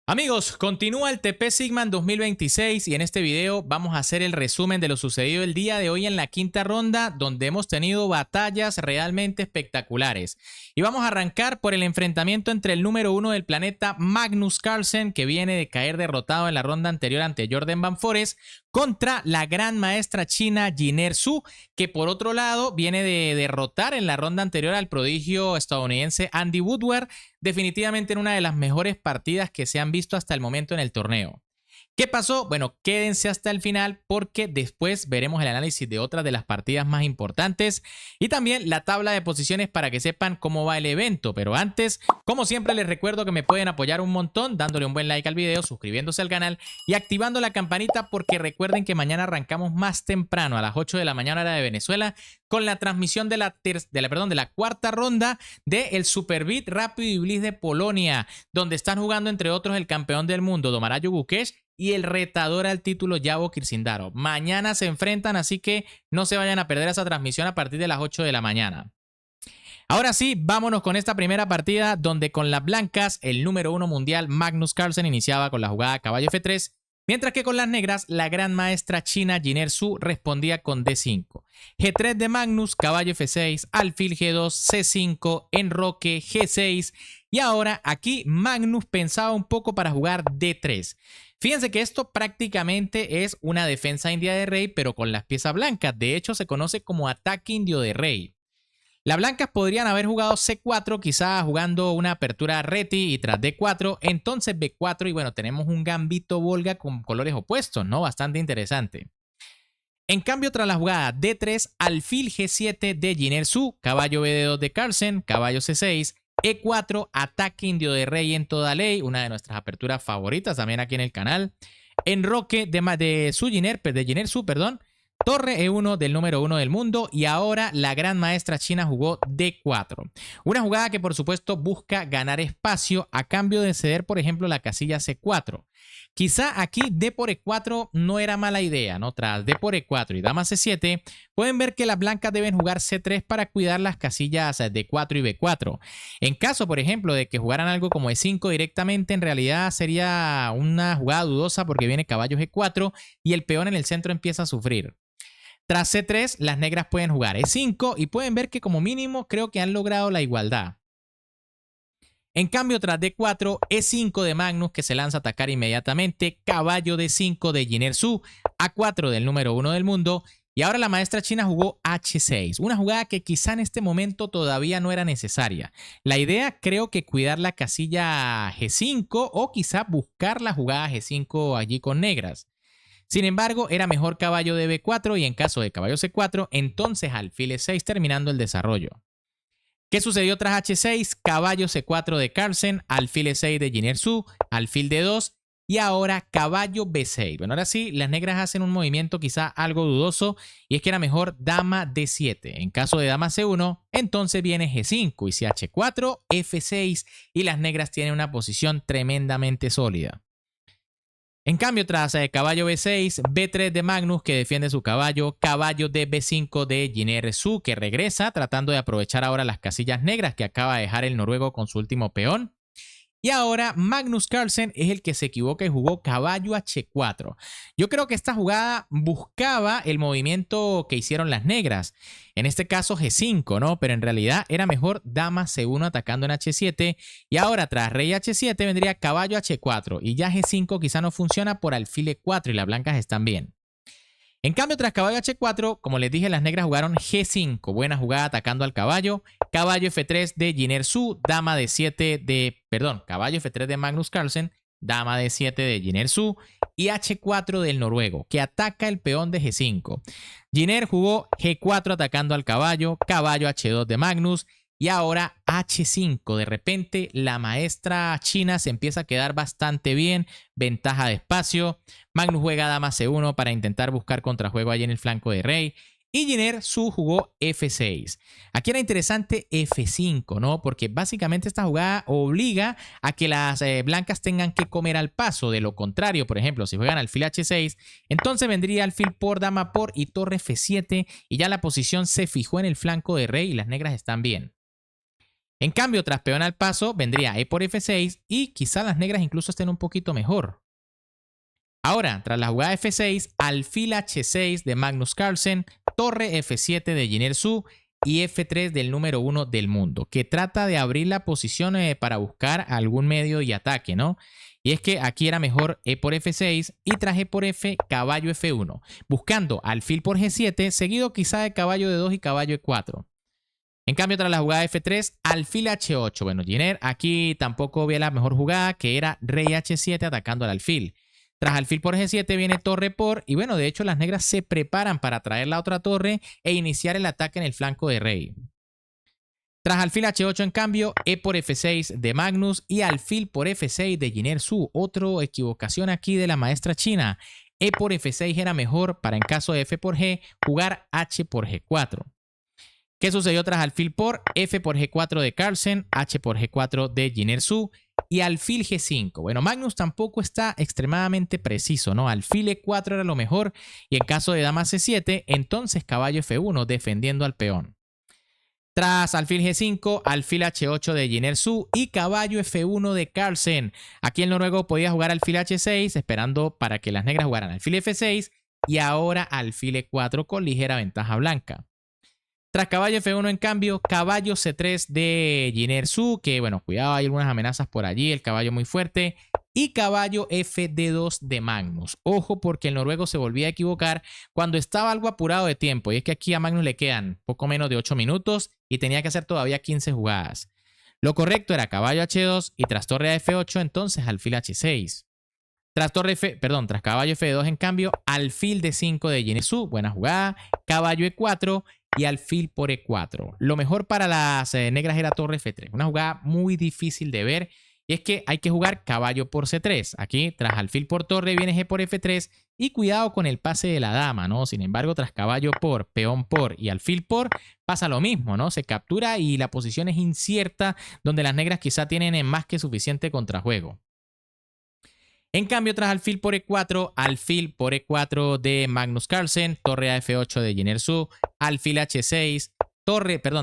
Amigos, continúa el TP Sigma 2026 y en este video vamos a hacer el resumen de lo sucedido el día de hoy en la quinta ronda, donde hemos tenido batallas realmente espectaculares. Y vamos a arrancar por el enfrentamiento entre el número 1 del planeta Magnus Carlsen, que viene de caer derrotado en la ronda anterior ante Jordan Van Forest, contra la gran maestra china Jiner Su, que por otro lado viene de derrotar en la ronda anterior al prodigio estadounidense Andy Woodward, definitivamente en una de las mejores partidas que se han visto hasta el momento en el torneo. ¿Qué pasó? Bueno, quédense hasta el final porque después veremos el análisis de otras de las partidas más importantes y también la tabla de posiciones para que sepan cómo va el evento. Pero antes, como siempre, les recuerdo que me pueden apoyar un montón dándole un buen like al video, suscribiéndose al canal y activando la campanita, porque recuerden que mañana arrancamos más temprano a las 8 de la mañana hora de Venezuela con la transmisión de la cuarta ronda del Super Beat Rápido y Blitz de Polonia, donde están jugando entre otros el campeón del mundo Domarayo Gukesh y el retador al título Yavo Kirsindarov. Mañana se enfrentan, así que no se vayan a perder esa transmisión a partir de las 8 de la mañana. Ahora sí, vámonos con esta primera partida donde con las blancas el número 1 mundial Magnus Carlsen iniciaba con la jugada caballo F3, mientras que con las negras la gran maestra china Jiner Su respondía con D5. G3 de Magnus, caballo F6, alfil G2, C5, enroque, G6 y ahora aquí Magnus pensaba un poco para jugar D3. Fíjense que esto prácticamente es una defensa india de rey, pero con las piezas blancas. De hecho, se conoce como ataque indio de rey. Las blancas podrían haber jugado C4, quizá jugando una apertura reti y tras D4, entonces B4 y bueno, tenemos un gambito Volga con colores opuestos, ¿no? Bastante interesante. En cambio, tras la jugada D3, alfil G7 de Jiner Su, caballo BD2 de Carlsen, caballo C6, E4, ataque indio de rey en toda ley, una de nuestras aperturas favoritas también aquí en el canal. Enroque de Jiner Su, torre E1 del número 1 del mundo y ahora la gran maestra china jugó D4. Una jugada que por supuesto busca ganar espacio a cambio de ceder, por ejemplo, la casilla C4. Quizá aquí D por E4 no era mala idea, ¿no? Tras D por E4 y dama C7, pueden ver que las blancas deben jugar C3 para cuidar las casillas D4 y B4. En caso, por ejemplo, de que jugaran algo como E5 directamente, en realidad sería una jugada dudosa porque viene caballo G4 y el peón en el centro empieza a sufrir. Tras C3, las negras pueden jugar E5 y pueden ver que como mínimo creo que han logrado la igualdad. En cambio, tras D4, E5 de Magnus, que se lanza a atacar inmediatamente, caballo D5 de Jiner Su, A4 del número 1 del mundo, y ahora la maestra china jugó H6, una jugada que quizá en este momento todavía no era necesaria. La idea creo que cuidar la casilla G5 o quizá buscar la jugada G5 allí con negras. Sin embargo, era mejor caballo de B4 y en caso de caballo C4, entonces alfil E6 terminando el desarrollo. ¿Qué sucedió tras H6? Caballo C4 de Carlsen, alfil E6 de Jiner Su, alfil D2 y ahora caballo B6. Bueno, ahora sí, las negras hacen un movimiento quizá algo dudoso y es que era mejor dama D7. En caso de dama C1, entonces viene G5 y si H4, F6 y las negras tienen una posición tremendamente sólida. En cambio, tras caballo B6, B3 de Magnus que defiende su caballo, caballo de B5 de Jiner Su que regresa tratando de aprovechar ahora las casillas negras que acaba de dejar el noruego con su último peón. Y ahora Magnus Carlsen es el que se equivoca y jugó caballo H4. Yo creo que esta jugada buscaba el movimiento que hicieron las negras. En este caso G5, ¿no? Pero en realidad era mejor dama C1 atacando en H7. Y ahora tras rey H7 vendría caballo H4. Y ya G5 quizá no funciona por alfil E4 y las blancas están bien. En cambio, tras caballo H4, como les dije, las negras jugaron G5. Buena jugada atacando al caballo. Caballo F3 de Jiner Su, dama caballo F3 de Magnus Carlsen, dama D7 de Jiner Su y H4 del noruego, que ataca el peón de G5. Jiner jugó G4 atacando al caballo, caballo H2 de Magnus y ahora H5. De repente la maestra china se empieza a quedar bastante bien, ventaja de espacio. Magnus juega dama C1 para intentar buscar contrajuego allí en el flanco de rey. Y Jiner Su jugó F6. Aquí era interesante F5, ¿no? Porque básicamente esta jugada obliga a que las blancas tengan que comer al paso. De lo contrario, por ejemplo, si juegan alfil H6, entonces vendría alfil por, dama por y torre F7 y ya la posición se fijó en el flanco de rey y las negras están bien. En cambio, tras peón al paso, vendría E por F6 y quizá las negras incluso estén un poquito mejor. Ahora, tras la jugada F6, alfil H6 de Magnus Carlsen, torre F7 de Jin-Er Su y F3 del número 1 del mundo, que trata de abrir la posición para buscar algún medio y ataque, ¿no? Y es que aquí era mejor E por F6 y tras E por F, caballo F1, buscando alfil por G7, seguido quizá de caballo D2 y caballo E4. En cambio, tras la jugada F3, alfil H8. Bueno, Jin-Er aquí tampoco ve la mejor jugada, que era rey H7 atacando al alfil. Tras alfil por G7 viene torre por, y bueno, de hecho las negras se preparan para traer la otra torre e iniciar el ataque en el flanco de rey. Tras alfil H8, en cambio, E por F6 de Magnus y alfil por F6 de Jin-Er Su. Otra equivocación aquí de la maestra china. E por F6 era mejor para, en caso de F por G, jugar H por G4. ¿Qué sucedió tras alfil por? F por G4 de Carlsen, H por G4 de Jin-Er Su y alfil G5. Bueno, Magnus tampoco está extremadamente preciso, ¿no? Alfil E4 era lo mejor y en caso de dama C7, entonces caballo F1 defendiendo al peón. Tras alfil G5, alfil H8 de Jin-Er Su y caballo F1 de Carlsen. Aquí el noruego podía jugar alfil H6 esperando para que las negras jugaran alfil F6 y ahora alfil E4 con ligera ventaja blanca. Tras caballo F1, en cambio, caballo C3 de Jin-Er Su, que bueno, cuidado, hay algunas amenazas por allí, el caballo muy fuerte, y caballo FD2 de Magnus. Ojo porque el noruego se volvía a equivocar cuando estaba algo apurado de tiempo, y es que aquí a Magnus le quedan poco menos de 8 minutos y tenía que hacer todavía 15 jugadas. Lo correcto era caballo H2 y tras torre a F8, entonces alfil H6. Tras caballo F2, en cambio, alfil D5 de Jin-Er Su, buena jugada, caballo E4 y alfil por E4. Lo mejor para las negras era torre F3, una jugada muy difícil de ver y es que hay que jugar caballo por C3. Aquí, tras alfil por torre, viene G por F3 y cuidado con el pase de la dama, ¿no? Sin embargo, tras caballo por, peón por y alfil por, pasa lo mismo, ¿no? Se captura y la posición es incierta, donde las negras quizá tienen más que suficiente contrajuego. En cambio, tras alfil por E4 de Magnus Carlsen, torre a F8 de Jin-Er Su, alfil H6,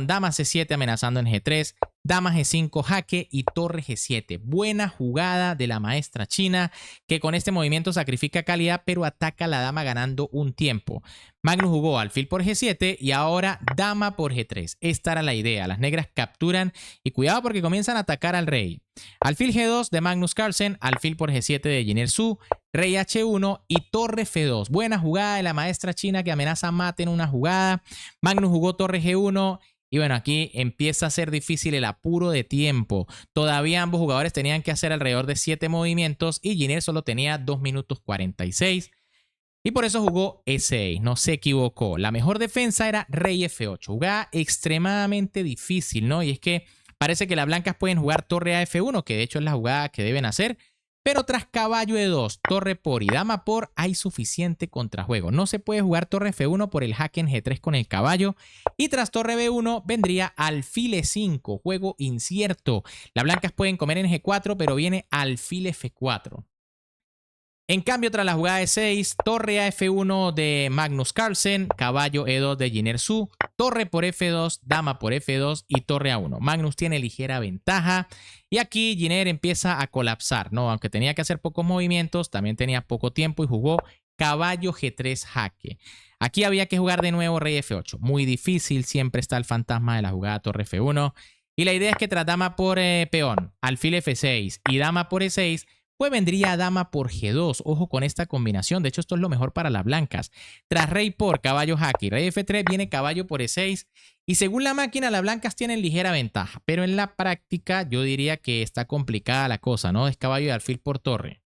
dama C7 amenazando en G3, dama G5 jaque y torre G7. Buena jugada de la maestra china que con este movimiento sacrifica calidad pero ataca a la dama ganando un tiempo. Magnus jugó alfil por G7 y ahora dama por G3. Esta era la idea. Las negras capturan y cuidado porque comienzan a atacar al rey. Alfil G2 de Magnus Carlsen, alfil por G7 de Jin-Er Su, rey H1 y torre F2. Buena jugada de la maestra china que amenaza mate en una jugada. Magnus jugó torre G1 y bueno, aquí empieza a ser difícil el apuro de tiempo. Todavía ambos jugadores tenían que hacer alrededor de 7 movimientos y Jin-Er solo tenía 2 minutos 46. Y por eso jugó E6, no se equivocó. La mejor defensa era rey F8. Jugada extremadamente difícil, ¿no? Y es que parece que las blancas pueden jugar torre a F1, que de hecho es la jugada que deben hacer. Pero tras caballo E2, torre por y dama por, hay suficiente contrajuego. No se puede jugar torre F1 por el jaque en G3 con el caballo. Y tras torre B1 vendría alfil E5, juego incierto. Las blancas pueden comer en G4, pero viene alfil F4. En cambio, tras la jugada E6, torre a F1 de Magnus Carlsen, caballo E2 de Jin-Er Su, torre por F2, dama por F2 y torre A1. Magnus tiene ligera ventaja y aquí Jin-Er empieza a colapsar, ¿no? Aunque tenía que hacer pocos movimientos, también tenía poco tiempo y jugó caballo G3 jaque. Aquí había que jugar de nuevo rey F8. Muy difícil, siempre está el fantasma de la jugada torre F1. Y la idea es que tras dama por peón, alfil F6 y dama por E6, pues vendría dama por G2. Ojo con esta combinación. De hecho, esto es lo mejor para las blancas. Tras rey por caballo jaque y rey F3 viene caballo por E6. Y según la máquina, las blancas tienen ligera ventaja. Pero en la práctica yo diría que está complicada la cosa, ¿no? Es caballo de alfil por torre.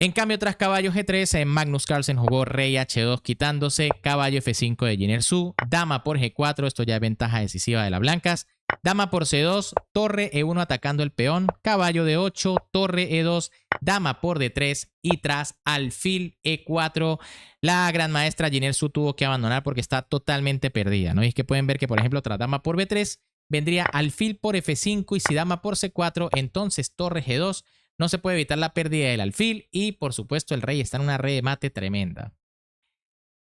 En cambio, tras caballo G3, Magnus Carlsen jugó rey H2 quitándose, caballo F5 de Jin-Er Su, dama por G4, esto ya es ventaja decisiva de las blancas, dama por C2, torre E1 atacando el peón, caballo D8, torre E2, dama por D3 y tras alfil E4, la gran maestra Jin-Er Su tuvo que abandonar porque está totalmente perdida, ¿no? Y es que pueden ver que, por ejemplo, tras dama por B3, vendría alfil por F5 y si dama por C4, entonces torre G2. No se puede evitar la pérdida del alfil y, por supuesto, el rey está en una red de mate tremenda.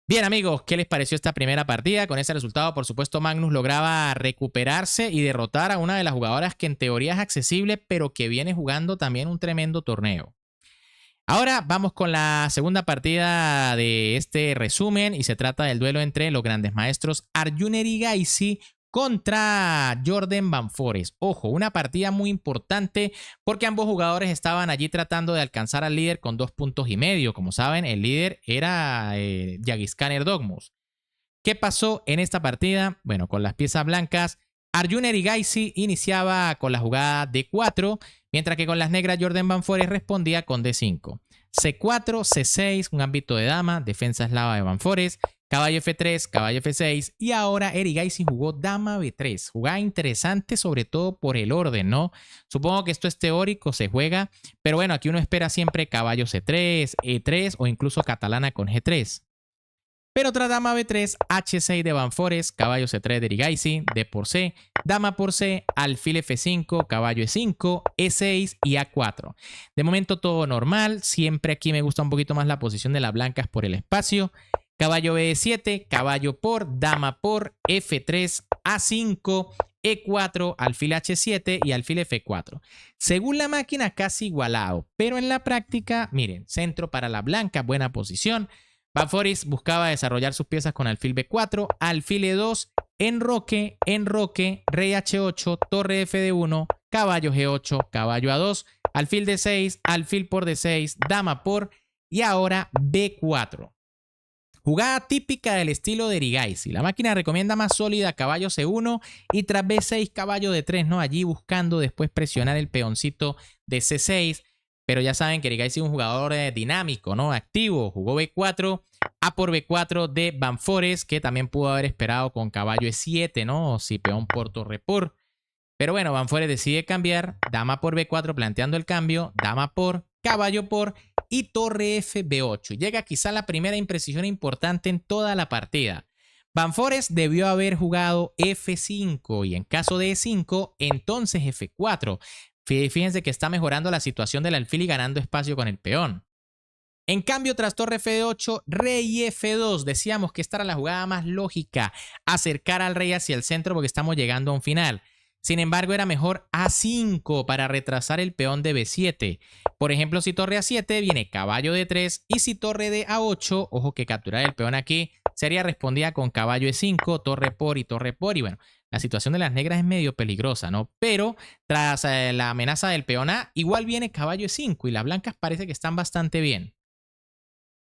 Bien amigos, ¿qué les pareció esta primera partida? Con ese resultado, por supuesto, Magnus lograba recuperarse y derrotar a una de las jugadoras que en teoría es accesible, pero que viene jugando también un tremendo torneo. Ahora vamos con la segunda partida de este resumen y se trata del duelo entre los grandes maestros Arjun Erigaisi contra Jordan Van Forest. Ojo, una partida muy importante porque ambos jugadores estaban allí tratando de alcanzar al líder con 2,5 puntos. Como saben, el líder era Yagiscaner Dogmus. ¿Qué pasó en esta partida? Bueno, con las piezas blancas, Arjun Erigaisi iniciaba con la jugada D4, mientras que con las negras Jordan Van Forest respondía con D5. C4, C6, un ámbito de dama, defensa eslava de Van Forest, caballo F3, caballo F6 y ahora Erigaisi jugó dama B3. Jugada interesante sobre todo por el orden, ¿no? Supongo que esto es teórico, se juega, pero bueno, aquí uno espera siempre caballo C3, E3 o incluso catalana con G3. Pero tras dama B3, H6 de Van Forest, caballo C3 de Erigaisi, D por C, dama por C, alfil F5, caballo E5, E6 y A4. De momento todo normal, siempre aquí me gusta un poquito más la posición de las blancas por el espacio. Caballo B7, caballo por, dama por, F3, A5, E4, alfil H7 y alfil F4. Según la máquina casi igualado, pero en la práctica, miren, centro para la blanca, buena posición. Van Forest buscaba desarrollar sus piezas con alfil B4, alfil E2, enroque, rey H8, torre F1, caballo G8, caballo A2, alfil D6, alfil por D6, dama por y ahora B4. Jugada típica del estilo de Erigaisi. La máquina recomienda más sólida caballo C1 y tras B6 caballo D3, ¿no? Allí buscando después presionar el peoncito de C6. Pero ya saben que Erigaisi es un jugador dinámico, ¿no? Activo. Jugó B4, A por B4 de Van Forest, que también pudo haber esperado con caballo E7, ¿no? O si peón por torre por. Pero bueno, Van Forest decide cambiar, dama por B4 planteando el cambio, dama por, caballo por y torre F B8. Llega quizá la primera imprecisión importante en toda la partida. Van Forest debió haber jugado F5 y en caso de E5, entonces F4. Fíjense que está mejorando la situación del alfil y ganando espacio con el peón. En cambio, tras torre F8, rey F2. Decíamos que esta era la jugada más lógica, acercar al rey hacia el centro porque estamos llegando a un final. Sin embargo, era mejor A5 para retrasar el peón de B7. Por ejemplo, si torre A7 viene caballo D3 y si torre de A8, ojo que capturar el peón aquí, sería respondida con caballo E5, torre por y torre por. Y bueno, la situación de las negras es medio peligrosa, ¿no? Pero tras la amenaza del peón A, igual viene caballo E5 y las blancas parece que están bastante bien.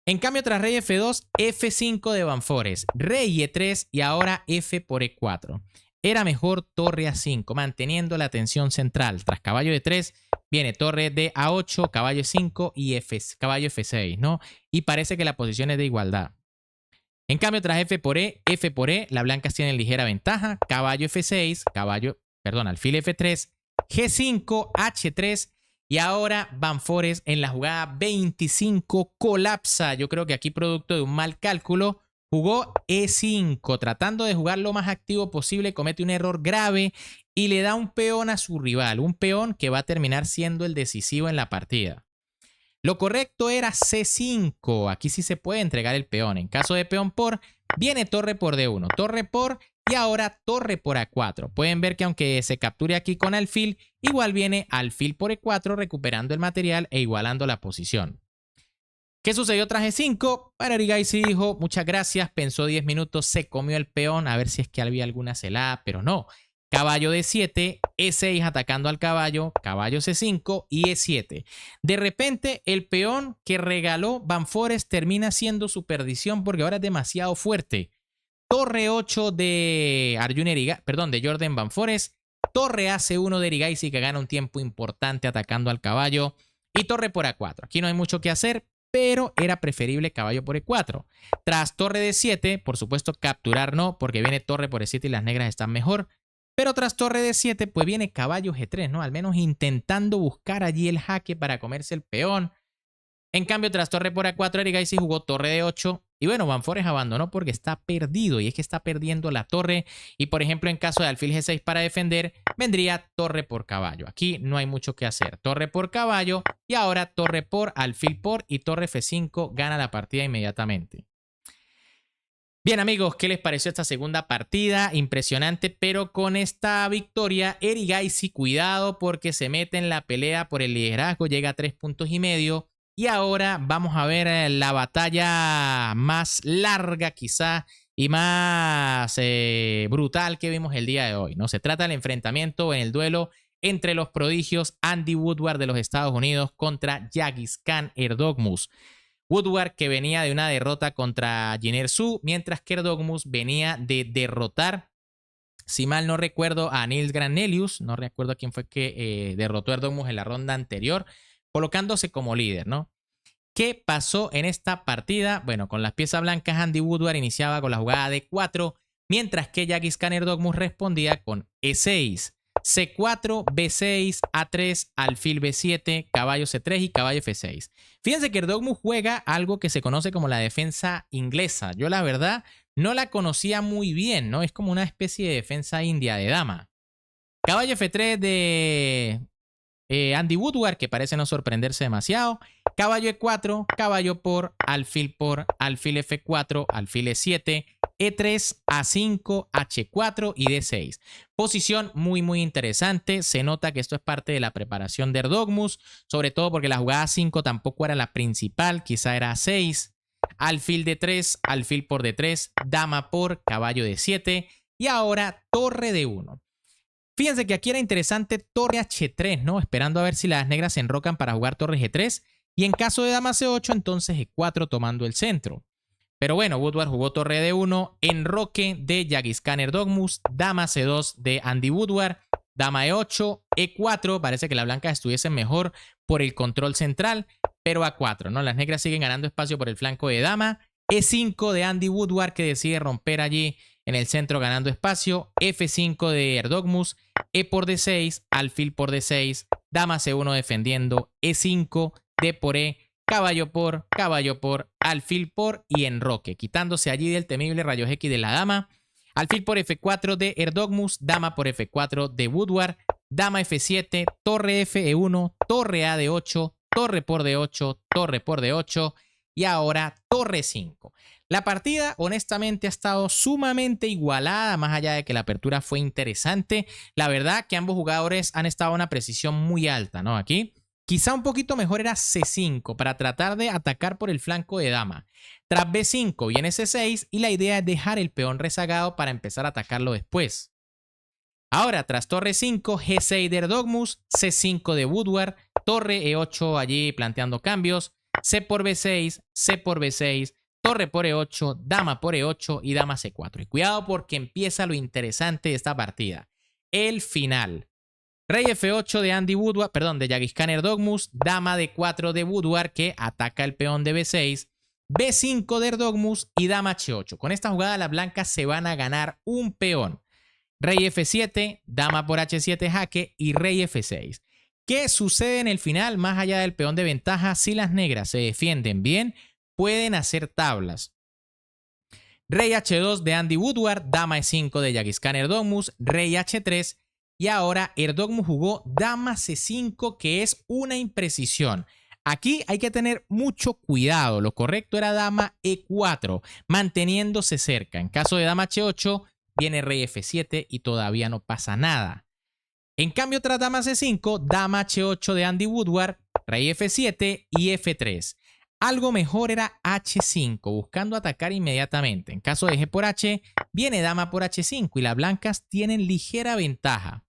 En cambio, tras rey F2, F5 de Van Forest, rey E3 y ahora F por E4. Era mejor torre A5, manteniendo la tensión central. Tras caballo D3, viene torre de A8, caballo E5 y caballo F6, ¿no? Y parece que la posición es de igualdad. En cambio, tras F por E, las blancas tienen ligera ventaja. Caballo F6, alfil F3, G5, H3 y ahora Van Forest en la jugada 25 colapsa. Yo creo que aquí producto de un mal cálculo jugó E5, tratando de jugar lo más activo posible, comete un error grave y le da un peón a su rival, un peón que va a terminar siendo el decisivo en la partida. Lo correcto era C5, aquí sí se puede entregar el peón. En caso de peón por, viene torre por D1, torre por y ahora torre por A4. Pueden ver que aunque se capture aquí con alfil, igual viene alfil por E4 recuperando el material e igualando la posición. ¿Qué sucedió tras E5? Para Erigaisi dijo, muchas gracias, pensó 10 minutos, se comió el peón, a ver si es que había alguna celada, pero no. Caballo D7, E6 atacando al caballo, caballo C5 y E7. De repente, el peón que regaló Van Forest termina siendo su perdición porque ahora es demasiado fuerte. Torre 8 de Jordan Van Forest, torre AC1 de Erigaisi que gana un tiempo importante atacando al caballo y torre por A4. Aquí no hay mucho que hacer, pero era preferible caballo por E4. Tras torre D7, por supuesto capturar no, porque viene torre por E7 y las negras están mejor. Pero tras torre D7, pues viene caballo G3, ¿no? Al menos intentando buscar allí el jaque para comerse el peón. En cambio, tras torre por A4, Erigaisi jugó torre D8. Y bueno, Van Forest abandonó porque está perdido. Y es que está perdiendo la torre. Y por ejemplo, en caso de alfil G6 para defender, vendría torre por caballo. Aquí no hay mucho que hacer. Torre por caballo. Y ahora torre por, alfil por y torre F5 gana la partida inmediatamente. Bien amigos, ¿qué les pareció esta segunda partida? Impresionante, pero con esta victoria, Erigaisi, cuidado porque se mete en la pelea por el liderazgo, llega a 3,5 puntos. Y ahora vamos a ver la batalla más larga quizá y más brutal que vimos el día de hoy, ¿no? Se trata del enfrentamiento en el duelo entre los prodigios Andy Woodward de los Estados Unidos contra Yagizkan Erdogmus. Woodward, que venía de una derrota contra Jiner Su, mientras que Erdogmus venía de derrotar, si mal no recuerdo, a Nils Granelius. No recuerdo a quién fue que derrotó a Erdogmus en la ronda anterior, colocándose como líder, ¿no? ¿Qué pasó en esta partida? Bueno, con las piezas blancas, Andy Woodward iniciaba con la jugada D4, mientras que Yagizkan Erdogmus respondía con E6. C4, B6, A3, alfil B7, caballo C3 y caballo F6. Fíjense que Erdogmus juega algo que se conoce como la defensa inglesa. Yo la verdad no la conocía muy bien, ¿no? Es como una especie de defensa india de dama. Caballo F3 de Andy Woodward, que parece no sorprenderse demasiado. Caballo E4, caballo por alfil F4, alfil E7, E3, A5, H4 y D6. Posición muy interesante. Se nota que esto es parte de la preparación de Erdogmus, sobre todo porque la jugada 5 tampoco era la principal, quizá era A6. Alfil D3, alfil por D3, dama por, caballo D7 y ahora torre D1. Fíjense que aquí era interesante torre H3, ¿no? Esperando a ver si las negras se enrocan para jugar torre G3. Y en caso de dama C8, entonces G4 tomando el centro. Pero bueno, Woodward jugó torre D1, enroque de Yagizkan Erdogmus, dama C2 de Andy Woodward, dama E8, E4, parece que las blancas estuviesen mejor por el control central, pero A4, ¿no? Las negras siguen ganando espacio por el flanco de dama, E5 de Andy Woodward que decide romper allí en el centro ganando espacio, F5 de Erdogmus, E por D6, alfil por D6, dama C1 defendiendo, E5, D por E, caballo por, alfil por y enroque, quitándose allí del temible rayos X de la dama. Alfil por F4 de Erdogmus, dama por F4 de Woodward, dama F7, torre F, E1, torre A D8, torre por D8, torre por D8 y ahora torre 5. La partida honestamente ha estado sumamente igualada, más allá de que la apertura fue interesante. La verdad que ambos jugadores han estado a una precisión muy alta, ¿no? Aquí quizá un poquito mejor era C5 para tratar de atacar por el flanco de dama. Tras B5 viene C6 y la idea es dejar el peón rezagado para empezar a atacarlo después. Ahora, tras torre 5, G6 de Erdogmus, C5 de Woodward, torre E8 allí planteando cambios, C por B6, C por B6, torre por E8, dama por E8 y dama C4. Y cuidado porque empieza lo interesante de esta partida. El final. Rey F8 de Andy Woodward, perdón, de Yagizkan Erdogmus, dama D4 de Woodward que ataca el peón de B6, B5 de Erdogmus y dama H8. Con esta jugada las blancas se van a ganar un peón. Rey F7, dama por H7 jaque y rey F6. ¿Qué sucede en el final más allá del peón de ventaja? Si las negras se defienden bien, pueden hacer tablas. Rey H2 de Andy Woodward, dama E5 de Yagizkan Erdogmus, rey H3 y ahora Erdogmus jugó dama C5 que es una imprecisión. Aquí hay que tener mucho cuidado, lo correcto era dama E4 manteniéndose cerca. En caso de dama H8 viene rey F7 y todavía no pasa nada. En cambio tras dama C5, dama H8 de Andy Woodward, rey F7 y F3. Algo mejor era H5, buscando atacar inmediatamente. En caso de G por H, viene dama por H5 y las blancas tienen ligera ventaja.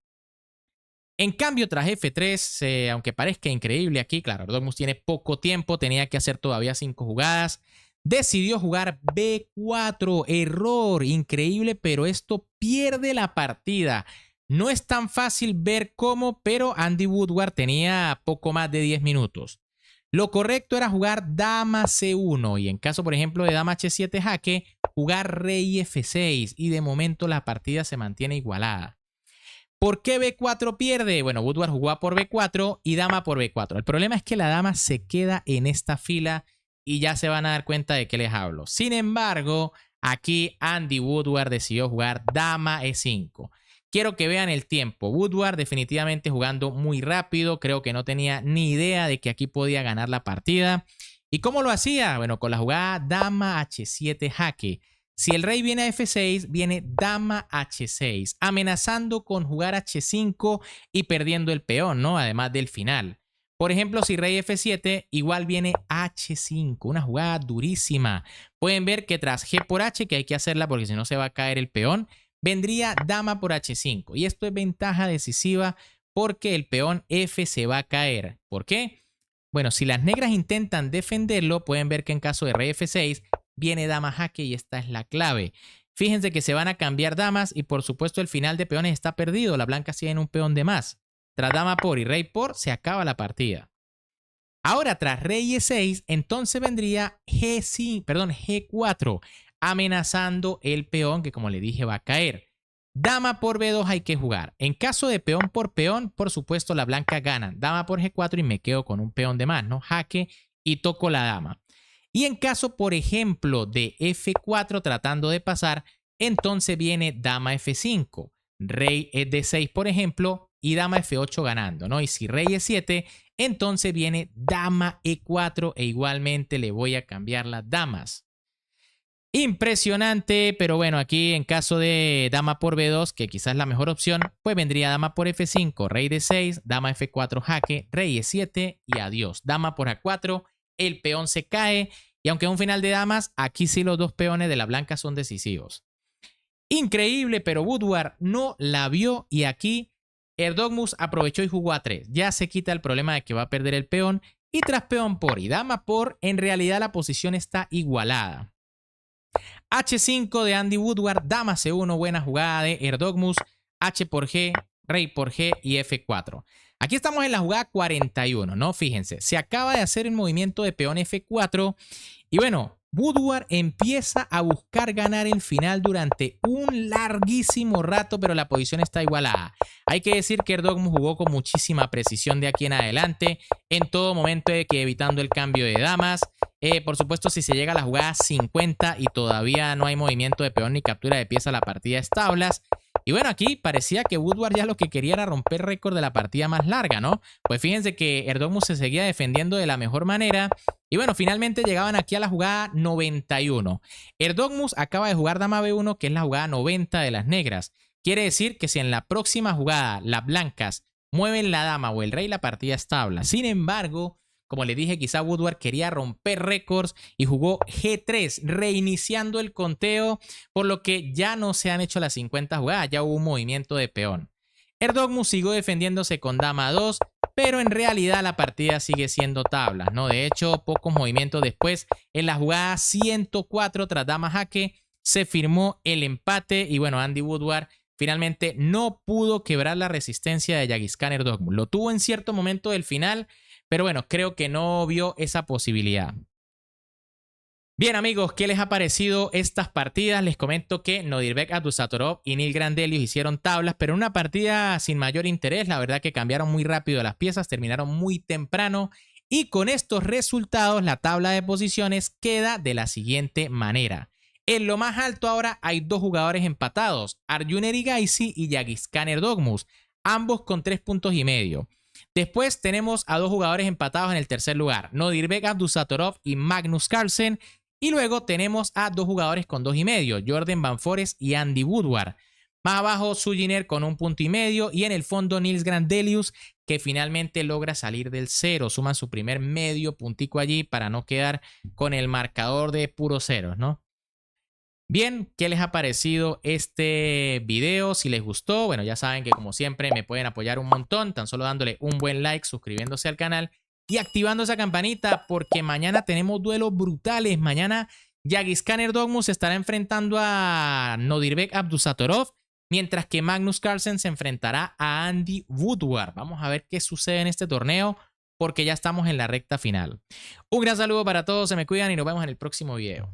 En cambio, tras F3, aunque parezca increíble aquí, claro, Erdogmus tiene poco tiempo, tenía que hacer todavía 5 jugadas. Decidió jugar B4, error, increíble, pero esto pierde la partida. No es tan fácil ver cómo, pero Andy Woodward tenía poco más de 10 minutos. Lo correcto era jugar dama C1 y en caso, por ejemplo, de dama H7 jaque, jugar rey F6 y de momento la partida se mantiene igualada. ¿Por qué B4 pierde? Bueno, Woodward jugó a por B4 y dama por B4. El problema es que la dama se queda en esta fila y ya se van a dar cuenta de qué les hablo. Sin embargo, aquí Andy Woodward decidió jugar dama E5. Quiero que vean el tiempo. Woodward definitivamente jugando muy rápido. Creo que no tenía ni idea de que aquí podía ganar la partida. ¿Y cómo lo hacía? Bueno, con la jugada dama H7 jaque. Si el rey viene a F6, viene dama H6, amenazando con jugar H5 y perdiendo el peón, ¿no? Además del final. Por ejemplo, si rey F7, igual viene H5, una jugada durísima. Pueden ver que tras G por H, que hay que hacerla porque si no se va a caer el peón, vendría dama por H5. Y esto es ventaja decisiva porque el peón F se va a caer. ¿Por qué? Bueno, si las negras intentan defenderlo, pueden ver que en caso de rey F6 viene dama jaque y esta es la clave. Fíjense que se van a cambiar damas y por supuesto el final de peones está perdido. La blanca tiene un peón de más. Tras dama por y rey por se acaba la partida. Ahora tras rey E6 entonces vendría G4 amenazando el peón que como le dije va a caer. Dama por B2 hay que jugar. En caso de peón, por supuesto la blanca gana. Dama por G4 y me quedo con un peón de más, ¿no? Jaque y toco la dama. Y en caso, por ejemplo, de F4 tratando de pasar, entonces viene dama F5, rey D6, por ejemplo, y dama F8 ganando, ¿no? Y si rey E7, entonces viene dama E4 e igualmente le voy a cambiar las damas. Impresionante, pero bueno, aquí en caso de dama por B2, que quizás es la mejor opción, pues vendría dama por F5, rey D6, dama F4 jaque, rey E7 y adiós. Dama por A4, el peón se cae y aunque es un final de damas, aquí sí los dos peones de la blanca son decisivos. Increíble, pero Woodward no la vio y aquí Erdogmus aprovechó y jugó A3. Ya se quita el problema de que va a perder el peón y tras peón por y dama por, en realidad la posición está igualada. H5 de Andy Woodward, dama C1, buena jugada de Erdogmus, H por G, rey por G y F4. Aquí estamos en la jugada 41, ¿no? Fíjense, se acaba de hacer el movimiento de peón F4 y bueno, Woodward empieza a buscar ganar el final durante un larguísimo rato, pero la posición está igualada. Hay que decir que Erdogmus jugó con muchísima precisión de aquí en adelante, en todo momento que evitando el cambio de damas. Por supuesto, si se llega a la jugada 50 y todavía no hay movimiento de peón ni captura de pieza, la partida es tablas. Y bueno, aquí parecía que Woodward ya lo que quería era romper récord de la partida más larga, ¿no? Pues fíjense que Erdogmus se seguía defendiendo de la mejor manera. Y bueno, finalmente llegaban aquí a la jugada 91. Erdogmus acaba de jugar dama B1, que es la jugada 90 de las negras. Quiere decir que si en la próxima jugada las blancas mueven la dama o el rey, la partida es tabla. Sin embargo, como les dije, quizá Woodward quería romper récords y jugó G3, reiniciando el conteo, por lo que ya no se han hecho las 50 jugadas, ya hubo un movimiento de peón. Erdogmus siguió defendiéndose con dama 2, pero en realidad la partida sigue siendo tablas, ¿no? De hecho, pocos movimientos después, en la jugada 104 tras dama jaque, se firmó el empate y bueno, Andy Woodward finalmente no pudo quebrar la resistencia de Yagis Khan Erdogmus. Lo tuvo en cierto momento del final, pero bueno, creo que no vio esa posibilidad. Bien amigos, ¿qué les ha parecido estas partidas? Les comento que Nodirbek Abdusattorov y Nils Grandelius hicieron tablas, pero en una partida sin mayor interés. La verdad que cambiaron muy rápido las piezas, terminaron muy temprano. Y con estos resultados, la tabla de posiciones queda de la siguiente manera. En lo más alto ahora hay dos jugadores empatados, Arjun Erigaisi y Yagis Khan Erdogmus, ambos con 3,5 puntos. Después tenemos a dos jugadores empatados en el tercer lugar, Nodirbek Abdusattorov y Magnus Carlsen. Y luego tenemos a dos jugadores con 2,5, Jordan Van Forest y Andy Woodward. Más abajo, Suginer con 1,5 puntos y en el fondo Nils Grandelius, que finalmente logra salir del 0. Suman su primer medio puntico allí para no quedar con el marcador de puros ceros, ¿no? Bien, ¿qué les ha parecido este video? Si les gustó, bueno, ya saben que como siempre me pueden apoyar un montón, tan solo dándole un buen like, suscribiéndose al canal y activando esa campanita porque mañana tenemos duelos brutales. Mañana Yagis Khan Erdogmus se estará enfrentando a Nodirbek Abdusattorov, mientras que Magnus Carlsen se enfrentará a Andy Woodward. Vamos a ver qué sucede en este torneo porque ya estamos en la recta final. Un gran saludo para todos, se me cuidan y nos vemos en el próximo video.